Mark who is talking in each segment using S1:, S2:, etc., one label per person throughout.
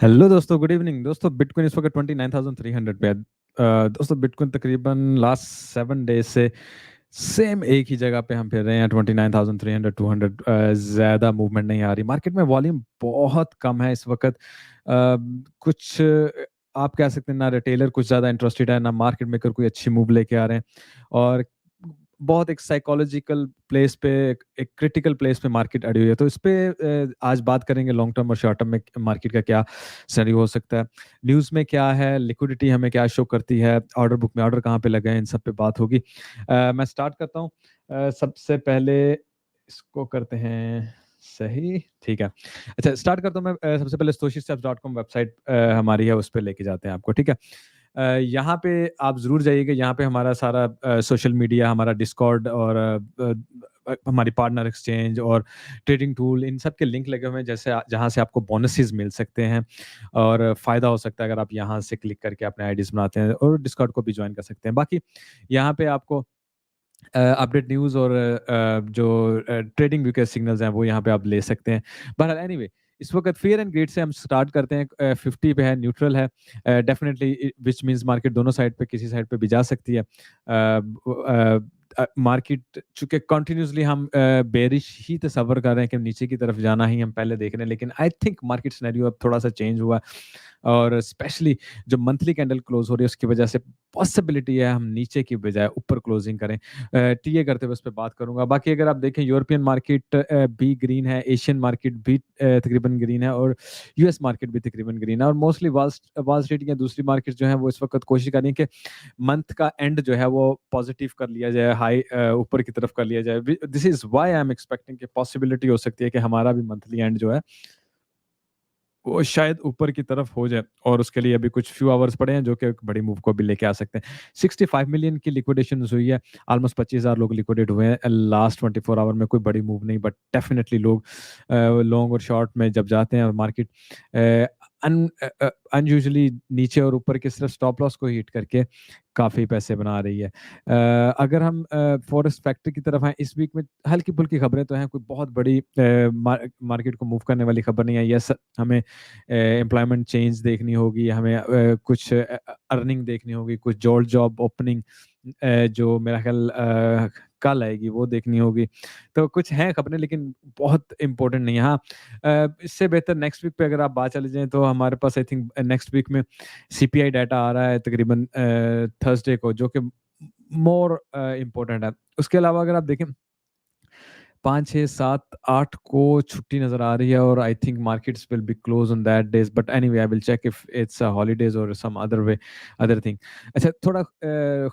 S1: Hello दोस्तों, good evening दोस्तों। Bitcoin इस वक्त 29,300 पे है। दोस्तों बिटकॉइन तकरीबन लास्ट 7 डेज से सेम एक ही जगह पे हम फिर रहे हैं, 29,300 200। ज़्यादा मूवमेंट नहीं आ रही मार्केट में, वॉल्यूम बहुत कम है इस वक्त। कुछ आप कह सकते हैं ना, रिटेलर कुछ ज़्यादा इंटरेस्टेड है, ना मार्केट मेकर कोई अच्छी मूव लेके आ रहे हैं। और बहुत एक साइकोलॉजिकल प्लेस पे, एक क्रिटिकल प्लेस पे मार्केट अड़ी हुई है। तो इस पे आज बात करेंगे लॉन्ग टर्म और शॉर्ट टर्म में मार्केट का क्या सिनेरियो हो सकता है, न्यूज़ में क्या है, लिक्विडिटी हमें क्या शो करती है, ऑर्डर बुक में ऑर्डर कहाँ पे लगे हैं, इन सब पे बात होगी। मैं स्टार्ट करता हूँ। सबसे पहले इसको करते हैं सही, ठीक है। अच्छा, स्टार्ट करता हूँ मैं। सबसे पहले stoicssteps.com वेबसाइट हमारी है, उस पर लेके जाते हैं आपको, ठीक है। यहाँ पे आप ज़रूर जाइएगा। यहाँ पे हमारा सारा सोशल मीडिया, हमारा डिस्कॉर्ड और हमारी पार्टनर एक्सचेंज और ट्रेडिंग टूल, इन सब के लिंक लगे हुए हैं, जैसे जहाँ से आपको बोनसेस मिल सकते हैं और फ़ायदा हो सकता है अगर आप यहाँ से क्लिक करके अपने आईडीज़ बनाते हैं, और डिस्कॉर्ड को भी ज्वाइन कर सकते हैं। बाकी यहाँ पे आपको अपडेट न्यूज़ और जो ट्रेडिंग व्यू के सिग्नल्स हैं, वो यहाँ पे आप ले सकते हैं। बहरहाल एनीवे, इस वक्त फियर एंड ग्रीड से हम स्टार्ट करते हैं। 50 पे है, न्यूट्रल है। डेफिनेटली विच मींस मार्केट दोनों साइड पे, किसी साइड पे भी जा सकती है। मार्केट चूंकि कंटिन्यूसली हम बेरिश ही तस्वर कर रहे हैं कि नीचे की तरफ जाना ही हम पहले देख रहे हैं, लेकिन आई थिंक मार्केट सिनेरियो अब थोड़ा सा चेंज हुआ है। और स्पेशली जो मंथली कैंडल क्लोज हो रही है, उसकी वजह से पॉसिबिलिटी है हम नीचे की बजाय ऊपर क्लोजिंग करें। टीए करते हुए उस पे बात करूँगा। बाकी अगर आप देखें, यूरोपियन मार्केट भी ग्रीन है, एशियन मार्केट भी तकरीबन ग्रीन है, और यूएस मार्केट भी तकरीबन ग्रीन है। और मोस्टली वॉल स्ट्रीट या दूसरी मार्केट जो है, वो इस वक्त कोशिश कर रही है कि मंथ का एंड जो है वो पॉजिटिव कर लिया जाए, हाई ऊपर की तरफ कर लिया जाए। This is why I am expecting कि पॉसिबिलिटी हो सकती है कि हमारा भी मंथली एंड जो है वो शायद ऊपर की तरफ हो जाए, और उसके लिए अभी कुछ फ्यू आवर्स पड़े हैं जो कि एक बड़ी मूव को भी लेके आ सकते हैं। 65 मिलियन की लिक्विडेशन हुई है, ऑलमोस्ट 25,000 लोग लिक्विडेट हुए हैं लास्ट 24 आवर में। कोई बड़ी मूव नहीं, बट डेफिनेटली लोग लॉन्ग और शॉर्ट में जब जाते हैं, और मार्केट अनयूजुअली नीचे और ऊपर की सिर्फ स्टॉप लॉस को हिट करके काफ़ी पैसे बना रही है। अगर हम फॉरेस्ट फैक्ट्री की तरफ आएँ, इस वीक में हल्की फुल्की खबरें तो हैं, कोई बहुत बड़ी मार्केट को मूव करने वाली खबर नहीं है। यस, हमें एम्प्लॉयमेंट चेंज देखनी होगी, हमें कुछ अर्निंग देखनी होगी, कुछ जॉब ओपनिंग जो मेरा ख्याल कल आएगी, वो देखनी होगी। तो कुछ हैं खबरें, लेकिन बहुत इम्पोर्टेंट नहीं है। हाँ, इससे बेहतर नेक्स्ट वीक पे अगर आप बात चले जाएँ, तो हमारे पास आई थिंक नेक्स्ट वीक में सीपीआई डाटा आ रहा है तकरीबन थर्सडे को, जो कि मोर इम्पोर्टेंट है। उसके अलावा अगर आप देखें, 5, 6, 7, 8 को छुट्टी नज़र आ रही है, और I think markets will be close on that days, but anyway I will check if it's holidays और some other way, other thing. अच्छा, थोड़ा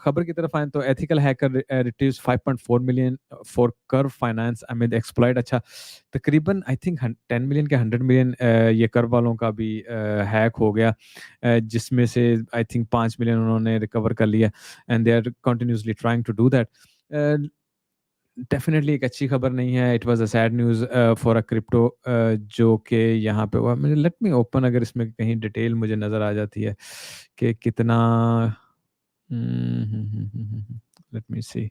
S1: खबर की तरफ आएँ, तो ethical hacker retrieves 5.4 million for Curve Finance amid exploit. अच्छा, तकरीबन आई थिंक 10 मिलियन के 100 मिलियन ये कर्व वालों का भी हैक हो गया, जिसमें से आई थिंक 5 मिलियन उन्होंने रिकवर कर लिया, and they are continuously trying to do that. Definitely एक अच्छी खबर नहीं है। It was a sad news for a crypto, जो कि यहाँ पे हुआ। मुझे लेट मी ओपन, अगर इसमें कहीं डिटेल मुझे नज़र आ जाती है कि कितना लेट मी सी।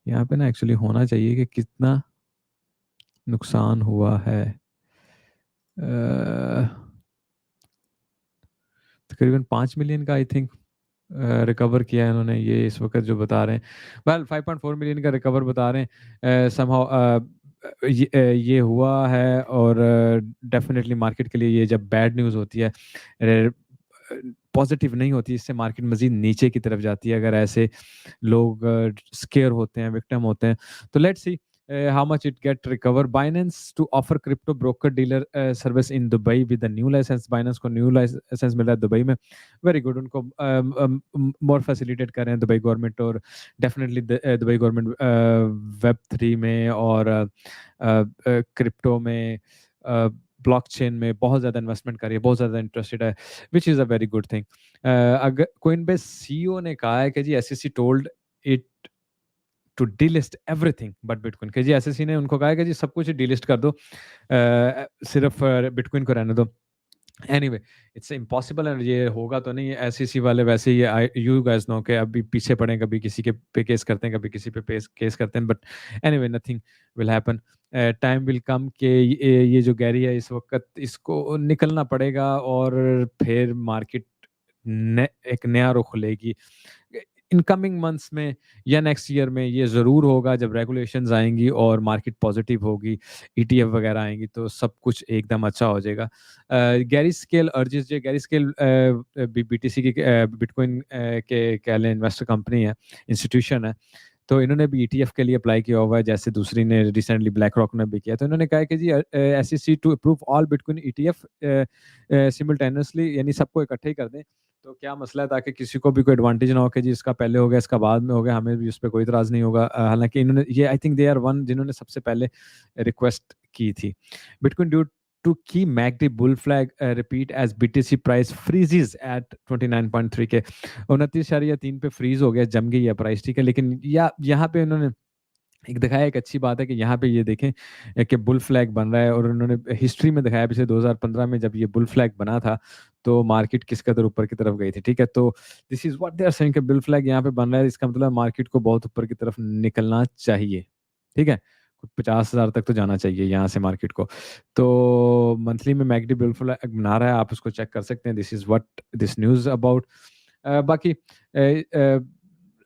S1: यहाँ पे ना एक्चुअली होना चाहिए कि कितना नुकसान हुआ है। अ, तकरीबन 5 मिलियन का आई थिंक रिकवर किया है इन्होंने, ये इस वक़्त जो बता रहे हैं। वेल 5.4 मिलियन का रिकवर बता रहे हैं। समहाउ ये हुआ है, और डेफ़िनेटली मार्केट के लिए ये जब बैड न्यूज़ होती है, पॉज़िटिव नहीं होती, इससे मार्केट मज़ीद नीचे की तरफ जाती है, अगर ऐसे लोग स्केयर होते हैं, विक्टिम होते हैं। तो let's see how much it get recover. Binance to offer crypto broker dealer service in Dubai with a new license. Binance को न्यू लाइसेंस मिला है दुबई में। वेरी गुड, उनको मोर फैसिलिटेट कर रहे हैं दुबई गवर्नमेंट, और डेफिनेटली दुबई गवर्नमेंट वेब 3 में और क्रिप्टो में, ब्लॉकचेन में बहुत ज़्यादा इन्वेस्टमेंट कर रही है, बहुत ज़्यादा इंटरेस्टेड है, which is a very good thing. अगर कोइनबेस सीईओ ने कहा है कि जी SEC told it to delist everything but bitcoin, कि जी एसईसी ने उनको कहा है कि जी सब कुछ डीलिस्ट कर दो, सिर्फ बिटकॉइन को रहने दो। एनीवे इट्स इम्पॉसिबल एंड ये होगा तो नहीं, एसईसी वाले वैसे ही यू गाइस नो के अभी पीछे पड़े हैं, कभी किसी के पे केस करते हैं, कभी किसी पे केस करते हैं, but anyway nothing will happen. Time will come के ये जो गैरी है इस वक्त इसको निकलना पड़ेगा और फिर मार्केट एक नया रुख लेगी इनकमिंग मंथ्स में या नेक्स्ट ईयर में। ये ज़रूर होगा जब रेगुलेशंस आएंगी और मार्केट पॉजिटिव होगी, ईटीएफ वगैरह आएंगी तो सब कुछ एकदम अच्छा हो जाएगा। गैरी स्केल अर्जिस जो गैरी स्केल बीटीसी की बिटकॉइन के कह लें इन्वेस्टर कंपनी है, इंस्टीट्यूशन है, तो इन्होंने भी ईटीएफ के लिए अप्लाई किया हुआ है, जैसे दूसरी ने रिसेंटली ब्लैक रॉक ने भी किया। तो इन्होंने कहा है कि जी SEC to approve all bitcoin ETF simultaneously, यानी सबको इकट्ठे ही कर दें। तो क्या मसला है, ताकि किसी को भी कोई एडवांटेज ना हो कि जी इसका पहले हो गया इसका बाद में हो गया, हमें भी उस पर कोई इतराज़ नहीं होगा। हालांकि इन्होंने ये I think they are one जिन्होंने सबसे पहले रिक्वेस्ट की थी। Bitcoin due to key MACD bull flag repeat as BTC price freezes at 29.3 के 29.3 पे फ्रीज हो गया, जम गई है प्राइस, ठीक है। लेकिन यहाँ पे उन्होंने एक दिखाया, एक अच्छी बात है कि यहाँ पे ये देखें कि बुल फ्लैग बन रहा है, और उन्होंने हिस्ट्री में दिखाया पिछले 2015 में जब ये बुल फ्लैग बना था तो मार्केट किस कदर ऊपर की तरफ गई थी, ठीक है। तो this is what they are saying कि बुल फ्लैग यहाँ पे बन रहा है, इसका मतलब मार्केट को बहुत ऊपर की तरफ निकलना चाहिए, ठीक है। कुछ 50,000 तक तो जाना चाहिए यहाँ से मार्केट को। तो मंथली में मैकडी बुल फ्लैग बना रहा है, आप उसको चेक कर सकते हैं। This is what this news about. बाकी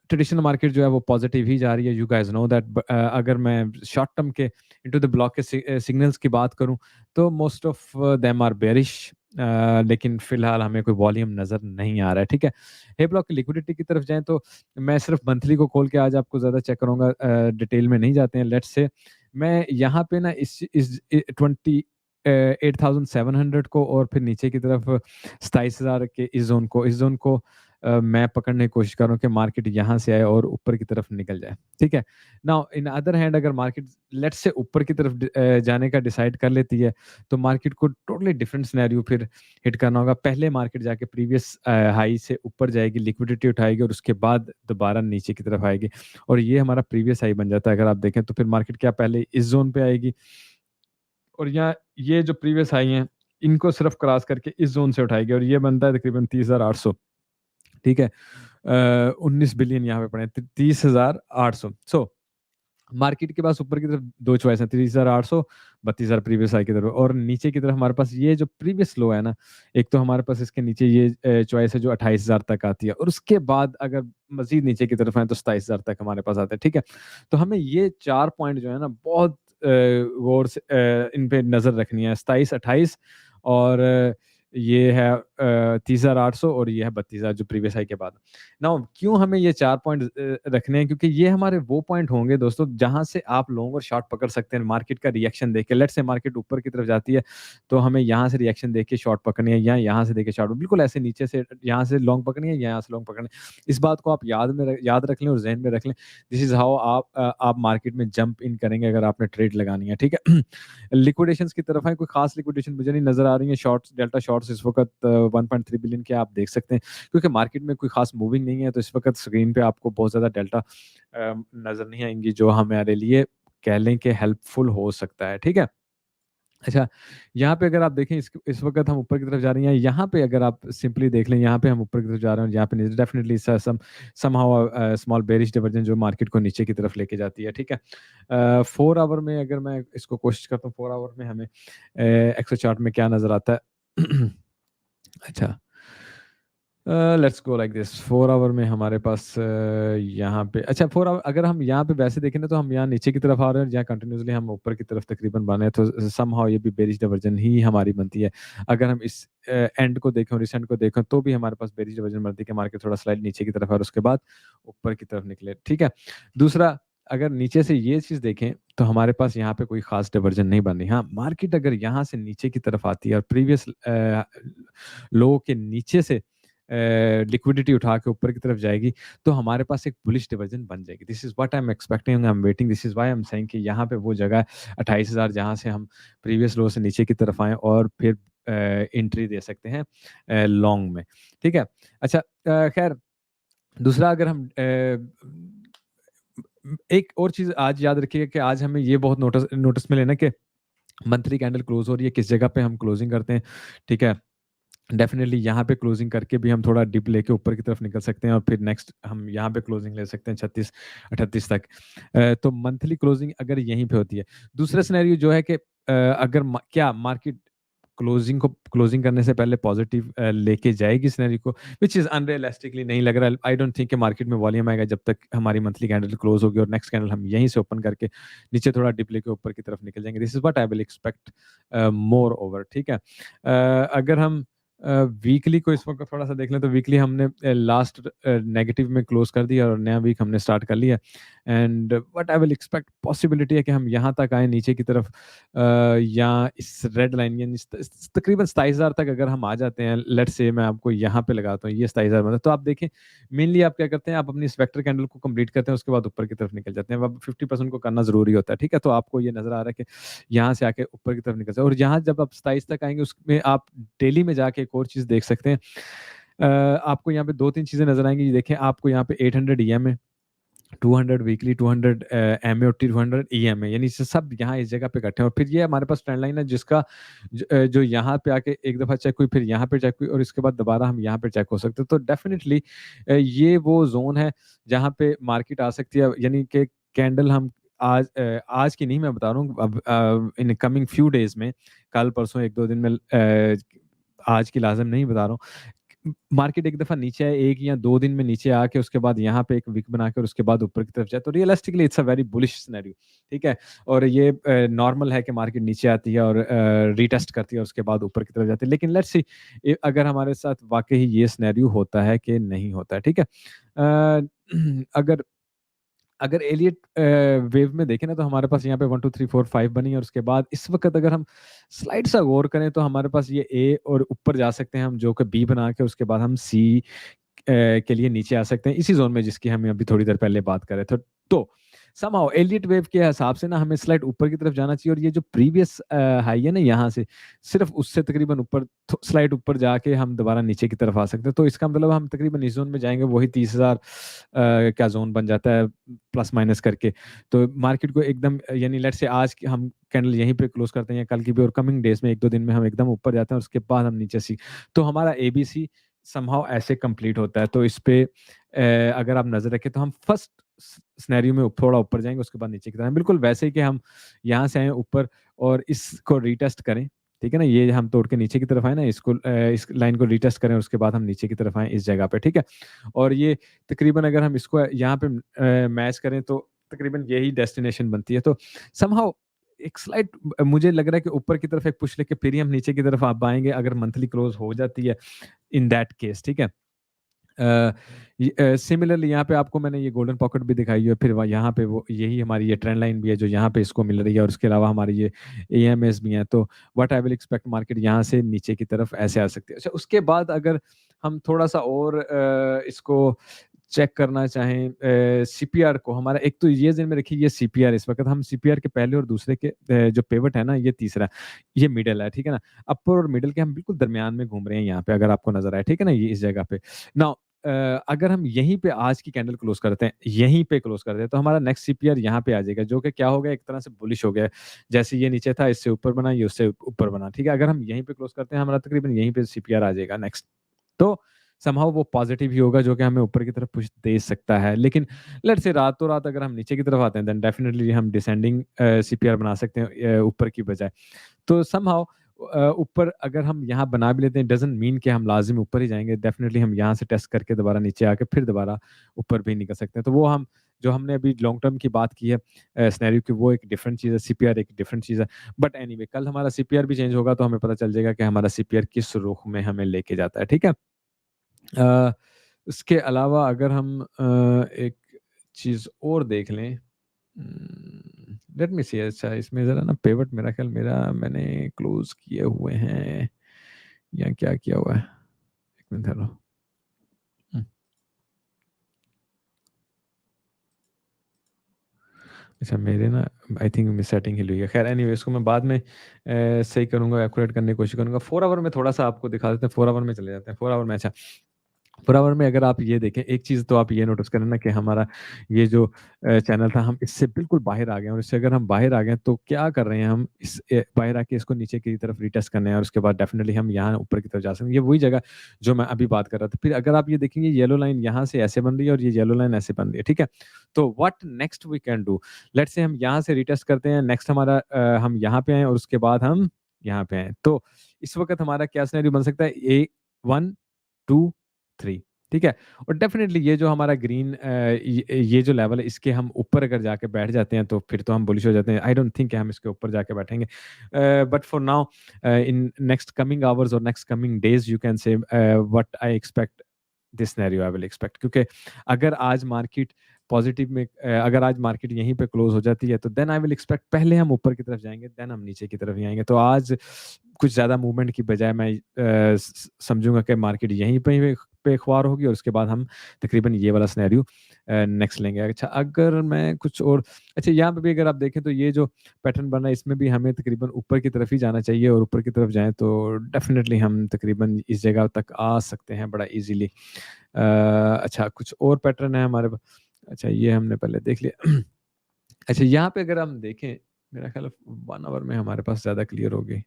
S1: ट्रेडिशनल मार्केट जो है वो पॉजिटिव ही जा रही है, यू गाइस नो दैट। अगर मैं शॉर्ट टर्म के इनटू द ब्लॉक के सिग्नल्स की बात करूं तो most of them are bearish, लेकिन फिलहाल हमें कोई वॉल्यूम नज़र नहीं आ रहा है, ठीक है। हे ब्लॉक की लिक्विडिटी की तरफ जाएं तो मैं सिर्फ मंथली को खोल के आज आपको ज़्यादा चेक करूंगा, डिटेल में नहीं जाते हैं। लेट्स से मैं यहाँ पे ना इस 28,700 को और फिर नीचे की तरफ 27,000 के इस जोन को मैं पकड़ने की कोशिश कर रहा हूँ कि मार्केट यहाँ से आए और ऊपर की तरफ निकल जाए, ठीक है। नाउ इन अदर हैंड अगर मार्केट लेट्स से ऊपर की तरफ जाने का डिसाइड कर लेती है तो मार्केट को टोटली डिफरेंट सिनेरियो फिर हिट करना होगा। पहले मार्केट जाके प्रीवियस हाई से ऊपर जाएगी, लिक्विडिटी उठाएगी और उसके बाद दोबारा नीचे की तरफ आएगी, और ये हमारा प्रीवियस हाई बन जाता है। अगर आप देखें तो फिर मार्केट क्या पहले इस जोन पे आएगी, और यहाँ ये जो प्रीवियस हाई हैं इनको सिर्फ क्रॉस करके इस जोन से उठाएगी, और ये बनता है तकरीबन 30,800, ठीक है। 19 बिलियन यहाँ पे पड़े हैं, 30,800। सो मार्केट के पास ऊपर की तरफ दो चॉइस है, 30,800, 32,000 प्रीवियस हाई की तरफ, और नीचे की तरफ हमारे पास ये जो प्रीवियस लो है ना, एक तो हमारे पास इसके नीचे ये चॉइस है जो 28,000 तक आती है, और उसके बाद अगर मजीद नीचे की तरफ है तो 27,000 तक हमारे पास आता है, ठीक है। तो हमें ये 4 पॉइंट जो है ना बहुत गौर से इन पे नज़र रखनी है, 27, 28 और ये है 30,800 और ये है 32,000 जो प्रीवियस हाई के बाद। नाउ क्यों हमें ये 4 पॉइंट रखने हैं, क्योंकि ये हमारे वो पॉइंट होंगे दोस्तों जहाँ से आप लॉन्ग और शॉर्ट पकड़ सकते हैं मार्केट का रिएक्शन देख के। लेट्स से मार्केट ऊपर की तरफ जाती है तो हमें यहाँ से रिएक्शन देख के शॉर्ट पकड़नी है, या यहाँ से देख के शॉर्ट, बिल्कुल ऐसे नीचे से यहाँ से लॉन्ग पकड़नी है या यहाँ से लॉन्ग पकड़नी है। इस बात को आप याद रख लें और ज़हन में रख लें। दिस इज़ हाउ आप मार्केट में जंप इन करेंगे अगर आपने ट्रेड लगानी है, ठीक है। लिक्विडेशंस की तरफ है, कोई खास लिक्विडेशन मुझे नहीं नज़र आ रही है। शॉर्ट्स डेल्टा शॉर्ट्स इस वक्त 1.3 बिलियन के आप देख सकते हैं, क्योंकि मार्केट में कोई खास मूविंग नहीं है, तो इस वक्त स्क्रीन पे आपको बहुत ज़्यादा डेल्टा नज़र नहीं आएंगी जो हमारे लिए कह लें कि हेल्पफुल हो सकता है, ठीक है। अच्छा, यहाँ पे अगर आप देखें इस वक्त हम ऊपर की तरफ जा रहे हैं, यहाँ पे अगर आप सिंपली देख लें, यहाँ पे हम ऊपर की तरफ जा रहे हैं, यहाँ पे definitely somehow small bearish diversion जो मार्केट को नीचे की तरफ लेके जाती है, ठीक है। 4 आवर में अगर मैं इसको कोशिश करता हूँ, 4 आवर में हमें एक्सो चार्ट में क्या नज़र आता है। अच्छा, let's go like this. 4 hour में हमारे पास यहाँ पे अच्छा 4 आवर अगर हम यहाँ पे वैसे देखें ना तो हम यहाँ नीचे की तरफ आ रहे हैं, जहाँ कंटिन्यूसली हम ऊपर की तरफ तकरीबन बने हैं, तो समहाउ ये भी बेरिश डिवर्जन ही हमारी बनती है। अगर हम इस एंड को देखें और इस एंड को देखें तो भी हमारे पास बेरिश डिवर्जन बनती है कि मार्केट थोड़ा स्लाइड नीचे की तरफ है और उसके बाद ऊपर की तरफ निकले, ठीक है। दूसरा, अगर नीचे से ये चीज़ देखें तो हमारे पास यहाँ पे कोई खास डिवर्जन नहीं बन रही। हाँ, मार्केट अगर यहाँ से नीचे की तरफ आती है और प्रीवियस लो के नीचे से लिक्विडिटी उठा के ऊपर की तरफ जाएगी तो हमारे पास एक बुलिश डिवीजन बन जाएगी। This is what I am expecting, I am waiting, this is why I am saying कि यहाँ पे वो जगह है 28,000 जहाँ से हम प्रीवियस लो से नीचे की तरफ आए और फिर एंट्री दे सकते हैं लॉन्ग में, ठीक है। अच्छा, खैर दूसरा अगर हम एक और चीज़ आज याद रखिएगा कि आज हमें ये बहुत नोटिस नोटिस में लेना कि मंथली कैंडल क्लोज हो रही है, किस जगह पे हम क्लोजिंग करते हैं, ठीक है। डेफ़िनेटली यहाँ पे क्लोज़िंग करके भी हम थोड़ा डिप लेके ऊपर की तरफ निकल सकते हैं और फिर नेक्स्ट हम यहाँ पे क्लोज़िंग ले सकते हैं 36-38 तक। तो मंथली क्लोज़िंग अगर यहीं पे होती है। दूसरा सिनेरियो जो है कि अगर म क्या मार्केट क्लोज़िंग करने से पहले पॉज़िटिव लेके जाएगी सिनेरियो को, व्हिच इज़ अनरियलिस्टिकली नहीं लग रहा है। आई डोंट थिंक कि मार्केट में वॉल्यूम आएगा जब तक हमारी मंथली कैंडल क्लोज़ होगी और नेक्स्ट कैंडल हम यहीं से ओपन करके नीचे थोड़ा डिप लेके ऊपर की तरफ निकल जाएँगे। This is what I will expect more over ठीक है। अगर हम वीकली को इस वक़्त थोड़ा-सा देख लें तो वीकली हमने लास्ट नेगेटिव में क्लोज़ कर दिया और नया वीक हमने स्टार्ट कर लिया and what I will expect possibility है कि हम यहाँ तक आएँ नीचे की तरफ या इस रेड लाइन यानी तकरीबन 27,000 तक अगर हम आ जाते हैं, लेट्स से मैं आपको यहाँ पे लगाता हूँ, ये 27,000 मतलब तो आप देखें मेनली आप क्या करते हैं, आप अपनी इस वेक्टर कैंडल को कंप्लीट करते हैं, उसके बाद ऊपर की तरफ निकल जाते हैं। अब 50% को करना ज़रूरी होता है, ठीक है? तो आपको ये नज़र आ रहा है कि यहाँ से आके ऊपर की तरफ निकल जाए और यहाँ जब आप 27 तक आएँगे उसमें आप डेली में जाके एक और चीज़ देख सकते हैं। आपको यहाँ पे 2-3 चीज़ें नज़र आएँगी। देखें आपको यहाँ पे 800 ईएमए, 200 वीकली, 200 एमए और 200 ईएमए यानी से सब यहाँ इस जगह पे इकट्ठे हैं और फिर ये हमारे पास ट्रेंड लाइन है जिसका जो यहाँ पे आके एक दफ़ा चेक हुई, फिर यहाँ पे चेक हुई और इसके बाद दोबारा हम यहाँ पे चेक हो सकते हैं। तो डेफ़िनिटली ये वो ज़ोन है जहाँ पे मार्केट आ सकती है यानी कि कैंडल हम आज की नहीं मैं बता रहा हूँ अब इन कमिंग फ्यू डेज़ में कल, परसों 1-2 दिन में आज की लाज़िम नहीं बता रहा हूँ। मार्केट एक दफ़ा नीचे आए, 1 या 2 दिन में नीचे आके उसके बाद यहाँ पे एक विक बनाकर उसके बाद ऊपर की तरफ जाए, तो realistically it's a very bullish scenario, ठीक है? और ये नॉर्मल है कि मार्केट नीचे आती है और रीटेस्ट करती है और उसके बाद ऊपर की तरफ जाती है। लेकिन लेट्स सी अगर हमारे साथ वाक़ई ये सिनेरियो होता है कि नहीं होता है, ठीक है? अगर अगर एलियट वेव में देखें ना तो हमारे पास यहाँ पे 1 2 3 4 5 बनी है और उसके बाद इस वक़्त अगर हम स्लाइड सा गौर करें तो हमारे पास ये ए और ऊपर जा सकते हैं हम जो कि बी बना के उसके बाद हम सी के लिए नीचे आ सकते हैं इसी ज़ोन में जिसकी हम अभी थोड़ी देर पहले बात कर रहे थे। तो समहाउ एलियट वेव के हिसाब से ना हमें स्लाइड ऊपर की तरफ जाना चाहिए और ये जो प्रीवियस हाई है ना यहाँ से सिर्फ़ उससे तकरीबन ऊपर स्लाइड ऊपर जाके हम दोबारा नीचे की तरफ आ सकते हैं। तो इसका मतलब हम तकरीबन इस ज़ोन में जाएँगे वही 30,000 का ज़ोन बन जाता है प्लस माइनस करके। तो मार्केट को एकदम यानी लेट्स से आज की हम कैंडल यहीं पे क्लोज़ करते हैं या कल की भी और कमिंग डेज़ में 1-2 दिन में हम एकदम ऊपर जाते हैं और उसके बाद हम नीचे तो हमारा एबीसी समहाउ ऐसे कंप्लीट होता है। तो इस पे अगर आप नज़र रखें तो हम फर्स्ट सिनेरियो में थोड़ा ऊपर जाएँगे उसके बाद नीचे की तरफ। बिल्कुल वैसे ही कि हम यहाँ से आए ऊपर और इसको रीटेस्ट करें, ठीक है ना? ये हम तोड़ के नीचे की तरफ आए ना इसको इस लाइन को रीटेस्ट करें और उसके बाद हम नीचे की तरफ आएँ इस जगह पे, ठीक है? और ये तकरीबन अगर हम इसको यहाँ पे मैच करें तो तकरीबन यही डेस्टिनेशन बनती है। तो समहाउ एक स्लाइट मुझे लग रहा है कि ऊपर की तरफ एक पुश लेके फिर ही हम नीचे की तरफ आप आएँगे अगर मंथली क्लोज़ हो जाती है इन दैट केस ठीक है। सिमिलरली यहाँ पे आपको मैंने ये गोल्डन पॉकेट भी दिखाई है, फिर यहाँ पे वो यही हमारी ये ट्रेंड लाइन भी है जो यहाँ पे इसको मिल रही है और उसके अलावा हमारी ये एएमएस भी हैं। तो what I will expect market यहाँ से नीचे की तरफ ऐसे आ सकती है। अच्छा उसके बाद अगर हम थोड़ा-सा और इसको चेक करना चाहें सीपीआर को हमारा एक तो ये ज़हन में रखिए ये सीपीआर इस वक़्त हम सीपीआर के पहले और दूसरे के जो पिवट है ना ये तीसरा, ये मिडल है, ठीक है ना? अपर और मिडल के हम बिल्कुल दरमियान में घूम रहे हैं यहाँ पे अगर आपको नज़र आए, ठीक है ना? ये इस जगह पे। नाउ अगर हम यहीं पे आज की कैंडल क्लोज़ करते हैं, यहीं पे क्लोज़ करते हैं, तो हमारा नेक्स्ट सीपीआर यहाँ पे आ जाएगा, जो कि क्या हो गया एक तरह से बुलिश हो गया है। जैसे ये नीचे था, इससे ऊपर बना, ये उससे ऊपर बना, ठीक है? अगर हम यहीं पे क्लोज़ करते हैं, हमारा तकरीबन यहीं पे सीपीआर आ जाएगा नेक्स्ट। तो समहाउ वो पॉज़िटिव ही होगा जो कि हमें ऊपर की तरफ पुश दे सकता है। लेकिन लेट्स से रातों-रात अगर हम नीचे की तरफ आते हैं, देन डेफिनिटली हम डिसेंडिंग सीपीआर बना सकते हैं ऊपर की बजाय। तो समहाउ ऊपर अगर हम यहाँ बना भी लेते हैं डज़न्ट मीन कि हम लाज़िम ऊपर ही जाएँगे। डेफ़िनिटली हम यहाँ से टेस्ट करके दोबारा नीचे आके फिर दोबारा ऊपर भी निकल सकते हैं। तो वो हम जो हमने अभी लॉन्ग टर्म की बात की है सिनेरियो की वो एक डिफरेंट चीज़ है, सीपीआर एक डिफरेंट चीज़ है। बट एनीवे कल हमारा सीपीआर भी चेंज होगा तो हमें पता चल जाएगा कि हमारा सीपीआर किस रुख में हमें लेके जाता है, ठीक है? अ, उसके अलावा अगर हम एक चीज़ और देख लें लेट मी सी अच्छा इसमें ज़रा ना पिवट मेरा ख़्याल मेरा मैंने क्लोज़ किए हुए हैं या क्या किया हुआ है? 1 मिनट ठहरो। हुँ, अच्छा मेरे ना आई थिंक मेरी सेटिंग हिल हुई है। ख़ैर एनीवे इसको मैं बाद में सही करूँगा, एक्यूरेट करने की कोशिश करूँगा। 4 आवर में थोड़ा-सा आपको दिखा देते हैं, 4 आवर में चले जाते हैं। 4 आवर में अच्छा पर आवर में अगर आप ये देखें, एक चीज़ तो आप ये नोटिस करें ना कि हमारा ये जो चैनल था, हम इससे बिल्कुल बाहर आ गए हैं, और इससे अगर हम बाहर आ गए तो क्या कर रहे हैं हम, बाहर आके इसको नीचे की तरफ रीटेस्ट करने हैं, और उसके बाद डेफिनेटली हम यहाँ ऊपर की तरफ जा सकते हैं। ये वही जगह जो मैं अभी बात कर रहा था। फिर अगर आप ये देखेंगे, येलो लाइन यहाँ से ऐसे बन रही है और ये येलो लाइन ऐसे बन रही है, ठीक है? तो what next we can do, let's say हम यहाँ से रीटेस्ट करते हैं, नेक्स्ट हमारा हम यहाँ पे आए और उसके बाद हम यहाँ पे आए। तो इस वक़्त हमारा क्या सिनेरियो बन सकता है? 1, 2, 3, ठीक है? और डेफ़िनेटली ये जो हमारा ग्रीन ये जो लेवल है, इसके हम ऊपर अगर जाके बैठ जाते हैं तो फिर तो हम बुलिश हो जाते हैं। आई डोंट थिंक कि हम इसके ऊपर जाके बैठेंगे। But for now, in next coming hours और next coming days, you can say what I expect, this scenario I will expect, क्योंकि अगर आज मार्केट पॉजिटिव में, अगर आज मार्केट यहीं पे क्लोज हो जाती है तो देन आई विल एक्सपेक्ट पहले हम ऊपर की तरफ जाएँगे, देन हम नीचे की तरफ ही आएँगे। तो आज कुछ ज़्यादा मूवमेंट की बजाय मैं समझूँगा कि मार्केट यहीं पे ख्वार होगी, और उसके बाद हम तकरीबन ये वाला सिनेरियो नेक्स्ट लेंगे। अच्छा, अगर मैं कुछ और, अच्छा यहाँ पे भी अगर आप देखें तो ये जो पैटर्न बना है, इसमें भी हमें तकरीबन ऊपर की तरफ ही जाना चाहिए, और ऊपर की तरफ जाएँ तो डेफ़िनेटली हम तकरीबन इस जगह तक आ सकते हैं बड़ा ईज़िली। अच्छा, कुछ और पैटर्न है हमारे अच्छा, ये हमने पहले देख लिया। अच्छा, यहाँ पे अगर हम देखें, मेरा ख़्याल है 1 ऑवर में हमारे पास ज़्यादा क्लियर होगी।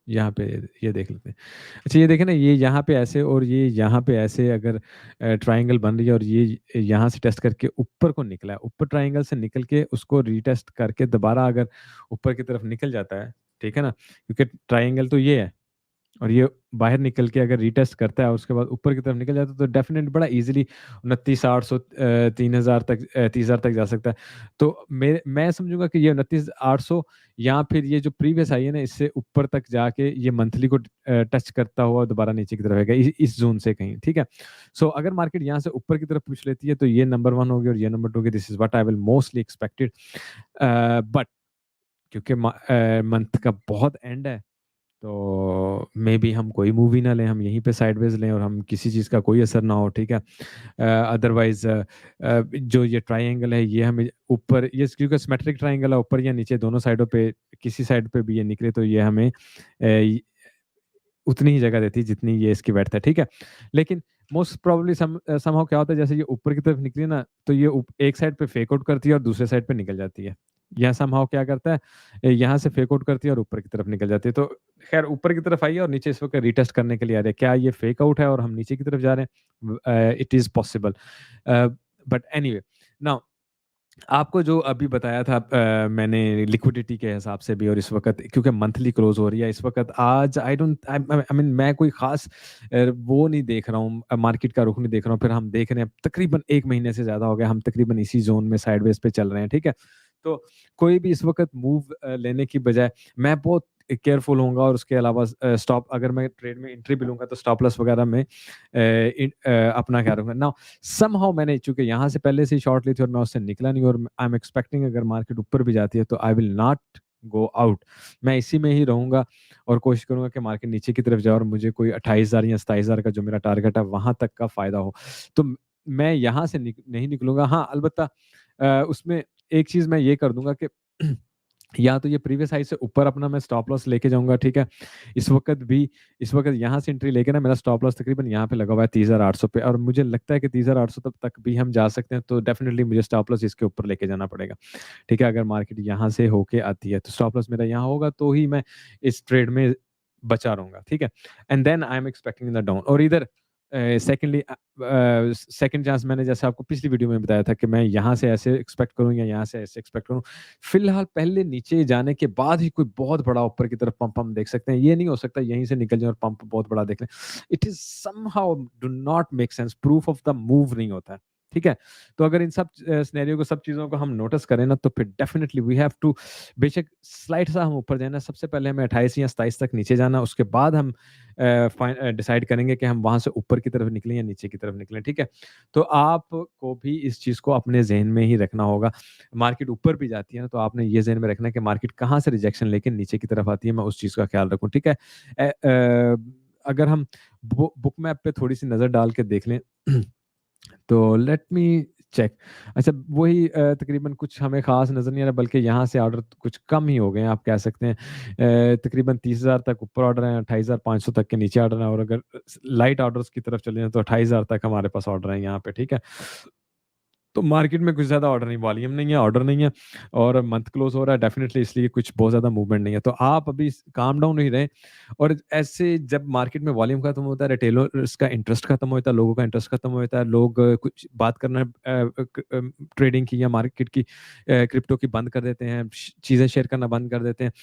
S1: यहाँ पे ये देख लेते हैं। अच्छा, ये देखें ना, ये यहाँ पे ऐसे और ये यहाँ पे ऐसे अगर ट्रायंगल बन रही है, और ये यहाँ से टेस्ट करके ऊपर को निकला है, ऊपर ट्रायंगल से निकल के उसको रीटेस्ट करके दोबारा अगर ऊपर की तरफ निकल जाता है, ठीक है ना? क्योंकि ट्रायंगल तो ये है, और ये बाहर निकल के अगर रीटेस्ट करता है और उसके बाद ऊपर की तरफ निकल जाता है, तो डेफ़िनेटली बड़ा ईज़िली 29,800 3000 तक 30,000 तक जा सकता है। तो मैं समझूँगा कि ये 29,800 या फिर ये जो प्रीवियस हाई है ना, इससे ऊपर तक जाके ये मंथली को टच करता हुआ दोबारा नीचे की तरफ आएगा, इस ज़ोन से कहीं, ठीक है? सो अगर मार्केट यहाँ से ऊपर की तरफ पुश लेती है तो ये नंबर 1 होगी और ये नंबर 2 होगी, this is what I will mostly expected. But क्योंकि मंथ का बहुत एंड है, तो मेबी हम कोई मूवी ना लें, हम यहीं पे साइडवेज़ लें और हम किसी चीज़ का कोई असर ना हो, ठीक है? अदरवाइज़ जो ये ट्रायंगल है, ये हमें ऊपर, ये क्योंकि सिमेट्रिक ट्रायंगल है, ऊपर या नीचे दोनों साइडों पे किसी साइड पे भी ये निकले तो ये हमें य उतनी ही जगह देती है जितनी ये इसकी विड्थ है, ठीक है? लेकिन मोस्ट प्रोबेबली समहाउ क्या होता है, जैसे ये ऊपर की तरफ निकली ना, तो ये एक साइड पे फेक आउट करती है और दूसरे साइड पे निकल जाती है। या समहाउ क्या करता है, यहाँ से फेक आउट करती है और ऊपर की तरफ निकल जाती है। तो खैर, ऊपर की तरफ आई है और नीचे इस वक़्त रीटेस्ट करने के लिए आ रही है। क्या ये फेक आउट है और हम नीचे की तरफ जा रहे हैं? It is possible. A, but anyway, now आपको जो अभी बताया था मैंने लिक्विडिटी के हिसाब से भी, और इस वक़्त क्योंकि मंथली क्लोज़ हो रही है, इस वक़्त आज आई मीन मैं कोई ख़ास वो नहीं देख रहा हूँ, मार्केट का रुख नहीं देख रहा हूँ, फिर हम देख रहे हैं तकरीबन 1 महीने से ज़्यादा हो गया, हम तकरीबन इसी ज़ोन में साइडवेज़ पे चल रहे हैं, ठीक है? तो कोई भी इस वक़्त मूव लेने की बजाय मैं बहुत केयरफुल होऊँगा, और उसके अलावा स्टॉप, अगर मैं ट्रेड में एंट्री भी लूँगा तो स्टॉप लॉस वग़ैरह में अपना ख्याल रखूँगा। नाउ समहाउ मैंने चूँकि यहाँ से पहले से ही शॉर्ट ली थी और मैं उससे निकला नहीं, और आई एम एक्सपेक्टिंग अगर मार्केट ऊपर भी जाती है तो I will not go out. मैं इसी में ही रहूँगा और कोशिश करूँगा कि मार्केट नीचे की तरफ जाए और मुझे कोई 28,000 या 27,000 का जो मेरा टारगेट है वहाँ तक का फ़ायदा हो। तो मैं यहाँ से नहीं निकलूँगा। हाँ, अलबत्ता उसमें एक चीज़ मैं ये कर दूँगा कि या तो ये प्रीवियस हाई से ऊपर अपना मैं स्टॉप लॉस लेके जाऊँगा, ठीक है? इस वक़्त यहाँ से एंट्री लेके ना, मेरा स्टॉप लॉस तकरीबन यहाँ पे लगा हुआ है 30,800 पे, और मुझे लगता है कि 30,800 तक भी हम जा सकते हैं, तो डेफ़िनिटली मुझे स्टॉप लॉस इसके ऊपर लेके जाना पड़ेगा, ठीक है? अगर मार्केट यहाँ से होके आती है, तो स्टॉप लॉस मेरा यहाँ होगा, तो ही मैं इस ट्रेड में बचा रहूँगा, ठीक है? And then I am expecting the down, और इधर सेकंड चांस मैंने जैसे आपको पिछली वीडियो में बताया था कि मैं यहाँ से ऐसे एक्सपेक्ट करूँ या यहाँ से ऐसे एक्सपेक्ट करूँ। फिलहाल पहले नीचे जाने के बाद ही कोई बहुत बड़ा ऊपर की तरफ पंप हम देख सकते हैं। ये नहीं हो सकता यहीं से निकल जाएँ और पंप बहुत बड़ा देख लें। It is somehow do not make sense, proof of the move नहीं होता है। ठीक है? तो अगर इन सब सिनेरियो को, सब चीज़ों को हम नोटिस करें ना, तो फिर डेफिनिटली वी हैव टू, बेशक स्लाइड सा हम ऊपर जाए ना, सबसे पहले हमें 28 या 27 तक नीचे जाना, उसके बाद हम डिसाइड करेंगे कि हम वहाँ से ऊपर की तरफ निकलें या नीचे की तरफ निकलें, ठीक है? तो आपको भी इस चीज़ को अपने ज़हन में ही रखना होगा। मार्केट ऊपर भी जाती है ना, तो आपने ये ज़हन में रखना है कि मार्केट कहाँ से रिजेक्शन लेके नीचे की तरफ आती है, मैं उस चीज़ का ख्याल रखूँ, ठीक है? अगर हम बुक मैप पे थोड़ी-सी नज़र डाल के देख लें, तो लेट मी चेक। अच्छा, वही तकरीबन कुछ हमें ख़ास नज़र नहीं आ रहा, बल्कि यहाँ से ऑर्डर कुछ कम ही हो गए हैं, आप कह सकते हैं। तकरीबन 30,000 तक ऊपर ऑर्डर हैं, 28,500 तक के नीचे ऑर्डर हैं, और अगर लाइट ऑर्डर्स की तरफ चले जाएँ तो 28,000 तक हमारे पास ऑर्डर हैं यहाँ पे, ठीक है? तो मार्केट में कुछ ज़्यादा ऑर्डर नहीं, वॉल्यूम नहीं है, ऑर्डर नहीं है, और मंथ क्लोज़ हो रहा है, डेफ़िनिटली इसलिए कुछ बहुत ज़्यादा मूवमेंट नहीं है। तो आप अभी काम डाउन ही रहें, और ऐसे जब मार्केट में वॉल्यूम खत्म होता है, रिटेलर्स का इंटरेस्ट खत्म होता है, लोगों का इंटरेस्ट खत्म होता है, लोग कुछ बात करना ट्रेडिंग की या मार्केट की, क्रिप्टो की बंद कर देते हैं, चीज़ें शेयर करना बंद कर देते हैं।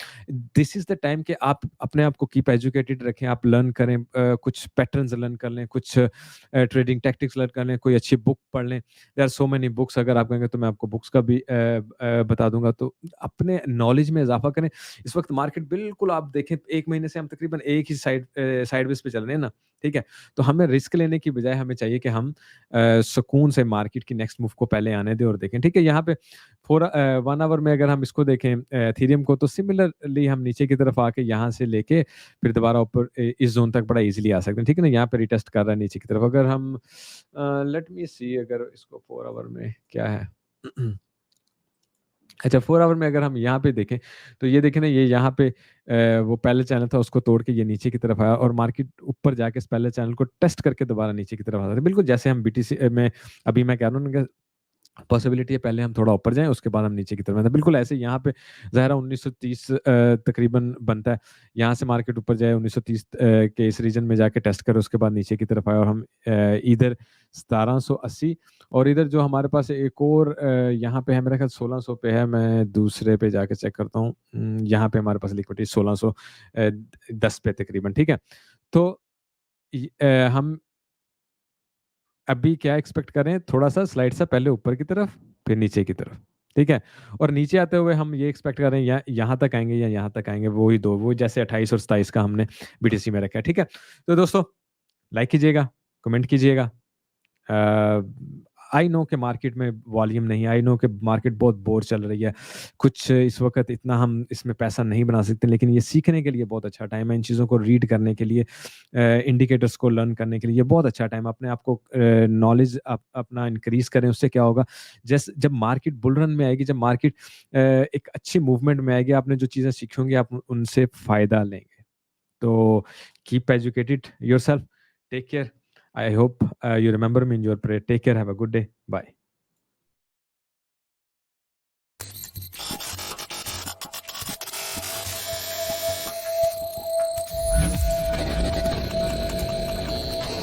S1: दिस इज़ द टाइम कि आप अपने आप को कीप एजुकेटेड रखें, आप लर्न करें, कुछ पैटर्न्स लर्न कर लें, कुछ ट्रेडिंग टैक्टिक्स लर्न कर लें, कोई अच्छी बुक पढ़ लें। There are so many books, अगर आप कहेंगे तो मैं आपको बुक्स का भी बता दूँगा। तो अपने नॉलेज में इज़ाफ़ा करें। इस वक़्त मार्केट बिल्कुल, आप देखें 1 महीने से हम तकरीबन एक ही साइडवेज़ पे चल रहे हैं ना, ठीक है? तो हमें रिस्क लेने की बजाय हमें चाहिए कि हम सुकून से मार्केट की नेक्स्ट मूव को पहले आने दें और देखें, ठीक है? यहाँ पे 1 आवर में अगर हम इसको देखें, एथेरियम को, तो सिमिलरली हम नीचे की तरफ आके यहाँ से लेके फिर दोबारा ऊपर इस ज़ोन तक बड़ा ईज़िली आ सकते हैं, ठीक है ना? यहाँ पे रिटेस्ट कर रहा है नीचे की तरफ। अगर हम लेट मी सी, अगर इसको 4 आवर में क्या है? अच्छा, 4 आवर में अगर हम यहाँ पे देखें, तो ये देखें ना, ये यहाँ पे वो पहले चैनल था, उसको तोड़ के ये नीचे की तरफ आया, और मार्केट ऊपर जाके इस पहले चैनल को टेस्ट करके दोबारा नीचे की तरफ आता है। बिल्कुल जैसे हम बीटीसी में, अभी मैं कह रहा हूँ ना, पॉसिबिलिटी है पहले हम थोड़ा ऊपर जाएँ, उसके बाद हम नीचे की तरफ आते हैं। बिल्कुल ऐसे ही यहाँ पे ज़ाहिर है 1930 तकरीबन बनता है। यहाँ से मार्केट ऊपर जाए 1930 के इस रीजन में जाके टेस्ट करे, उसके बाद नीचे की तरफ आए, और हम इधर 1780, और इधर जो हमारे पास एक और यहाँ पे है, मेरा ख्याल 1600 पे है, मैं दूसरे पे जाके चेक करता हूँ। यहाँ पे हमारे पास लिक्विडिटी 1600 10 पे तकरीबन, ठीक है? तो हम अभी क्या एक्सपेक्ट करें, थोड़ा-सा स्लाइड सा पहले ऊपर की तरफ, फिर नीचे की तरफ, ठीक है? और नीचे आते हुए हम ये एक्सपेक्ट कर रहे हैं, या यहाँ तक आएँगे या यहाँ तक आएँगे, वो ही 2, वो जैसे 28 और 27 का हमने बीटीसी में रखा है, ठीक है? तो दोस्तों, लाइक कीजिएगा, कमेंट कीजिएगा। आई नो कि मार्केट में वॉल्यूम नहीं है, आई नो कि मार्केट बहुत बोर चल रही है। कुछ इस वक़्त इतना हम इसमें पैसा नहीं बना सकते, लेकिन ये सीखने के लिए बहुत अच्छा टाइम है, इन चीज़ों को रीड करने के लिए, इंडिकेटर्स को लर्न करने के लिए ये बहुत अच्छा टाइम है। अपने आप को नॉलेज अपना इंक्रीज़ करें, उससे क्या होगा, जब मार्केट बुल रन में आएगी, जब मार्केट एक अच्छी मूवमेंट में आएगी, आपने जो चीज़ें सीखी होंगी, आप उनसे फ़ायदा लेंगे। तो keep educated yourself. Take care. I hope you remember me in your prayer. Take care. Have a good day. Bye.